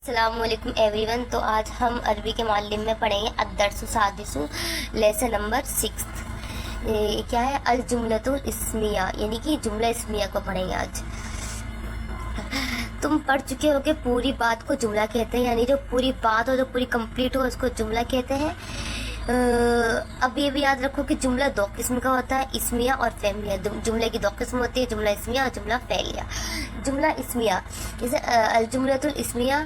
अस्सलाम वालेकुम एवरीवन। तो आज हम अरबी के मालिम में पढ़ेंगे अद्दर्सु सादिसु लेसन नंबर 6। क्या है? अल जुमलतुल इस्मिया, यानी कि जुमला इस्मिया को पढ़ेंगे आज। तुम पढ़ चुके हो कि पूरी बात को जुमला कहते हैं, यानी जो पूरी बात हो, जो पूरी कंप्लीट हो, उसको जुमला कहते हैं। अब ये भी याद रखो कि जुमला दो किस्म का होता है, इस्मिया और फेलिया। जुमले की दो किस्म होती है, जुमला इस्मिया और जुमला फेलिया। जुमला इस्मिया जैसे जुमलतुल इस्मिया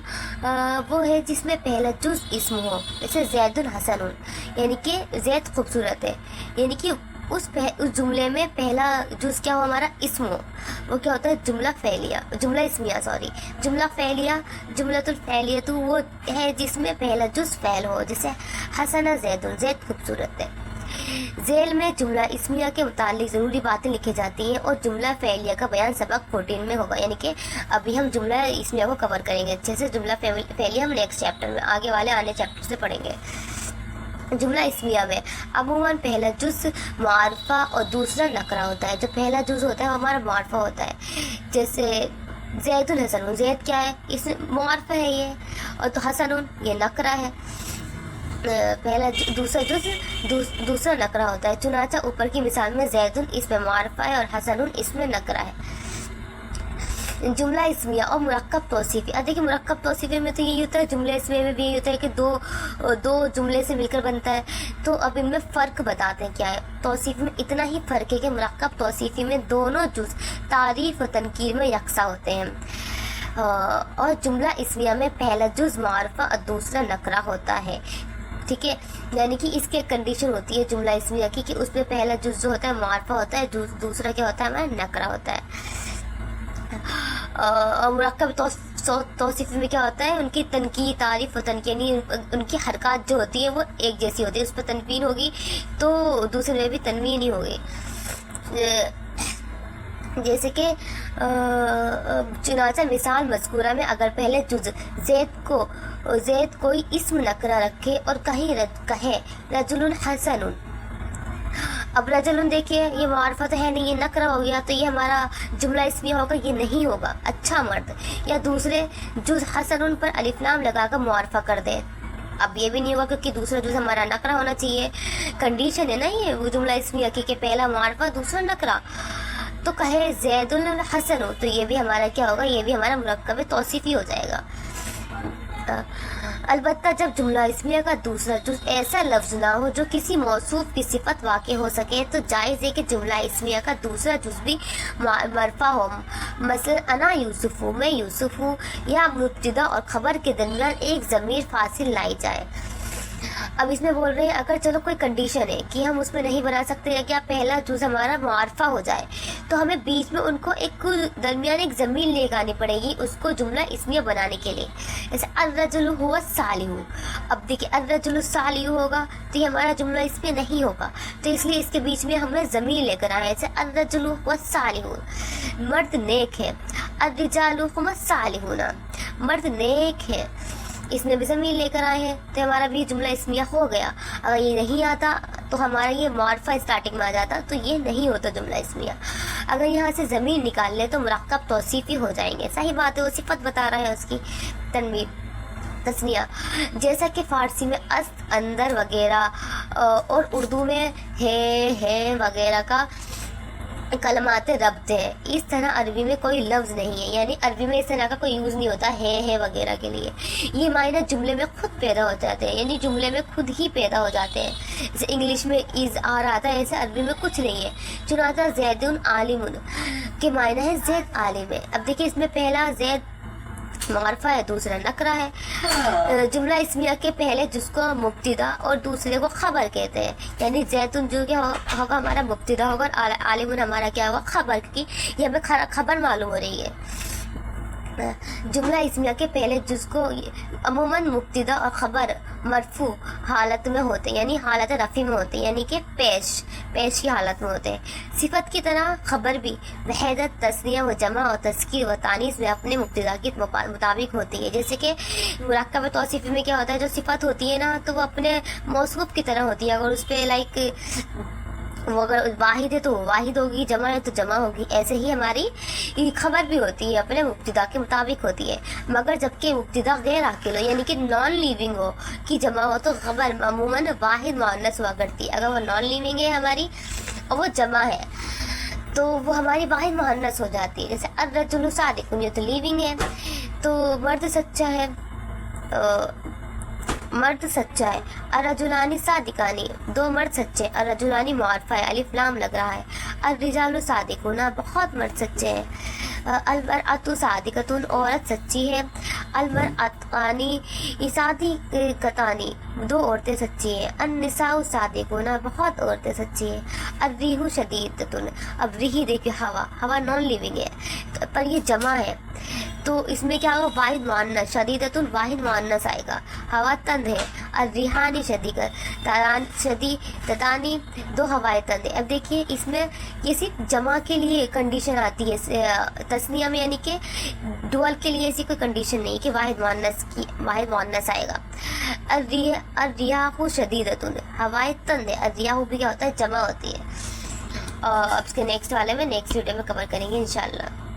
वो है जिसमें पहला जुज इस्म हो, जैसे जैदुन हसनुन, यानी कि जैद खूबसूरत है, यानी कि उस जुमले में पहला जुज क्या हो, हमारा इस्म हो, वो क्या होता है? जुमला फेलिया, जुमला इस्मिया सॉरी। जुमला फेलिया, जुमलतुल फेलिया तो वो है जिसमें पहला जुज फेल हो, जैसे हसना जैदुन, जैद खूबसूरत है। झेल में जुमला इस्मिया के मुतालिक ज़रूरी बातें लिखी जाती हैं और जुमला फेलिया का बयान सबक 14 में होगा, यानी कि अभी हम जुमला इस्मिया को कवर करेंगे। जैसे जुमला फेलिया हम नेक्स्ट चैप्टर में, आगे वाले आने चैप्टर से पढ़ेंगे। जुमला इस्मिया में अमूमन पहला जुज मारफा और दूसरा नकरा होता है। जो पहला जुज होता है वो हमारा मारफा होता है, जैसे जैदुल हसनुन, जैद क्या है? इस मारफा है ये, और तो हसनुन ये नकरा है। पहला दूसरा जुज दूसरा नकरा होता है। चुनाचा ऊपर की मिसाल में जैदुन इसमें मारफा है और हसनुन इसमें नकरा है। जुमला इस्मिया और मुरक्कब तौसीफी। देखिए मुरक्कब तौसीफी में तो यही होता है, जुमले इस्मिया में भी यही होता है कि दो जुमले से मिलकर बनता है। तो अब इनमें फ़र्क बताते हैं क्या है। तौसीफी में इतना ही फ़र्क है कि मुरक्कब तौसीफी में दोनों जुज तारीफ़ और तनकीर में यकसा होते हैं, और जुमला इस्मिया में पहला जुज मारफा और दूसरा नकरा होता है। ठीक है, यानी कि इसकी एक कंडीशन होती है जुमला इस्मिया की कि उसमें पहला जुज जो होता है मारफा होता है, दूसरा क्या होता है? हमारा नकरा होता है। और मुरक्कब तौसीफ़ी में क्या होता है? उनकी तनकीर, तारीफ़ और तनकीर, यानी उनकी हरकत जो होती है वो एक जैसी होती है। उस पर तनवीन होगी तो दूसरे में भी तनवीन ही होगी। जैसे कि चुनाचा मिसाल मज़कूरा में अगर पहले जुज ज़ैद कोई इस्म नकरा रखे और कहे रजुलुन हसनुन। अब रजुलुन देखिए ये मारफा तो है नहीं, ये नकरा हो गया, तो ये हमारा जुमला इस्मिया होगा, ये नहीं होगा अच्छा मर्द। या दूसरे जुज हसनुन पर अलिफ्लाम लगाकर मारफा कर दे, अब ये भी नहीं होगा क्योंकि दूसरा जुज हमारा नकरा होना चाहिए। कंडीशन है ना ये वो जुमला इस्मिया की पहला मारफा दूसरा नकरा। तो कहे जैदुल हसन हो तो ये भी हमारा क्या होगा? ये भी हमारा मुरक्कब तौसीफी हो जाएगा। अलबत्ता जब जुमला इस्मिया का दूसरा जुज ऐसा लफ्ज ना हो जो किसी मौसूफ की सिफत वाक़ हो सके तो जायज़ है कि जुमला इस्मिया का दूसरा जुज भी मरफा हो। मसलन अना यूसुफ हूँ, मैं यूसुफ हूँ, या मुब्तदा और ख़बर के दरमियान एक ज़मीर फासिल लाई जाए। अब इसमें बोल रहे हैं अगर चलो कोई कंडीशन है कि हम उसमें नहीं बना सकते या क्या पहला जुज हमारा मारफा हो जाए तो हमें बीच में उनको एक दरमियान एक ज़मीर लेकर आनी पड़ेगी उसको जुमला इस्मिया बनाने के लिए। जैसे अर्रजुलु हुवा सालिहु, अब देखिए अर्रजुलु सालिहु होगा तो ये हमारा जुमला इस्मिया नहीं होगा, तो इसलिए इसके बीच में हमें ज़मीर लेकर आए। जैसे अर्रजुलु हुवा सालिहु, मर्द नेक है। अर्रिजालु हुवा सालिहुना, मर्द नेक है, इसमें भी ज़मीर लेकर आए हैं तो हमारा भी जुमला इस्मिया हो गया। अगर ये नहीं आता तो हमारा ये मारफा स्टार्टिंग में आ जाता तो ये नहीं होता जुमला इस्मिया। अगर यहाँ से ज़मीर निकाल ले तो मुरक्कब तौसीफी हो जाएंगे। सही बात है, वो सिफत बता रहा है उसकी तनवीर तस्निया, जैसा कि फ़ारसी में अस्त, अंदर वगैरह और उर्दू में है वगैरह का कलमात रब्त है। इस तरह अरबी में कोई लफ्ज़ नहीं है, यानी अरबी में इस तरह का कोई यूज़ नहीं होता है वगैरह के लिए। ये मायने जुमले में खुद पैदा हो जाते हैं, यानी जुमले में खुद ही पैदा हो जाते हैं। जैसे इंग्लिश में इज़ आ रहा था, ऐसे अरबी में कुछ नहीं है। चुनाचा जैदुन आलिमुन के मायने है जैद आलिम है। अब देखिए इसमें पहला जैद मारफा है, दूसरा नकरा है। जुमला इस्मिया के पहले जिसको मुब्तदा और दूसरे को खबर कहते हैं, यानी जैतुन जो क्या होगा हमारा मुब्तदा होगा और आलिमुन हमारा क्या होगा? खबर, क्योंकि ये हमें खबर मालूम हो रही है। जुमला इस्मिया के पहले जिसको अमूमन मुब्तदा और ख़बर मरफू हालत में होते हैं, यानी हालत रफ़ी में होते हैं, यानी कि पेश की हालत में होते हैं। सिफत की तरह ख़बर भी वहदत, तस्निया व जमा और तस्कीर व तानीस में अपने मुब्तदा के मुताबिक होती है। जैसे कि मुरक्कब तौसीफ़ी में क्या होता है, जो सिफत होती है ना तो वो अपने मौसूफ की तरह होती है। अगर उस पर लाइक वो अगर वाहिद है तो वाहिद होगी, जमा है तो जमा होगी। ऐसे ही हमारी खबर भी होती है अपने मुब्तदा के मुताबिक होती है, मगर जबकि मुब्तदा गैर आकिल हो यानी कि नॉन लिविंग हो कि जमा हो तो खबर अमूमन वाहिद मुअन्नस हुआ करती है। अगर वो नॉन लिविंग है हमारी और वो जमा है तो वो हमारी वाहिद मुअन्नस हो जाती है। जैसे अर्रजुलु सादिकुन, ये तो लिविंग है तो मर्द सच्चा है, मर्द सच्चा है। अर्रजुलानी सादिकानी, दो मर्द सच्चे। अर्रजुलानी मुआरफा है, अलिफ लाम लग रहा है। अर्रिजालु सादिकुना, बहुत मर्द सच्चे हैं। अलमरअतु सादिकतुन, औरत सच्ची है। अलमरअतानी सादिकतानी, दो औरतें सच्ची हैं। अन्निसाउ सादिकुना, बहुत औरतें सच्ची हैं। अर्रीहु शदीदतुन, अब रिही देखिए हवा, हवा नॉन लिविंग है पर ये जमा है तो इसमें क्या होगा, वाहिद मुअन्नस, शदीदतुन वाहिद मुअन्नस आएगा। हवा तंद है। अर्रिहानी शदीदतानी, दो हवाएं तंद है। अब देखिए इसमें ये सिर्फ जमा के लिए कंडीशन आती है, तस्निया में यानी कि डुअल के लिए ऐसी कोई कंडीशन नहीं कि वाहिद मुअन्नस आएगा। अर्रियाहु शदीदतुन, हवाएं तंद है। अर्रियाहु भी क्या होता है, जमा होती है। और अब इसके नेक्स्ट वाले में नेक्स्ट वीडियो में कवर करेंगे इंशाल्लाह।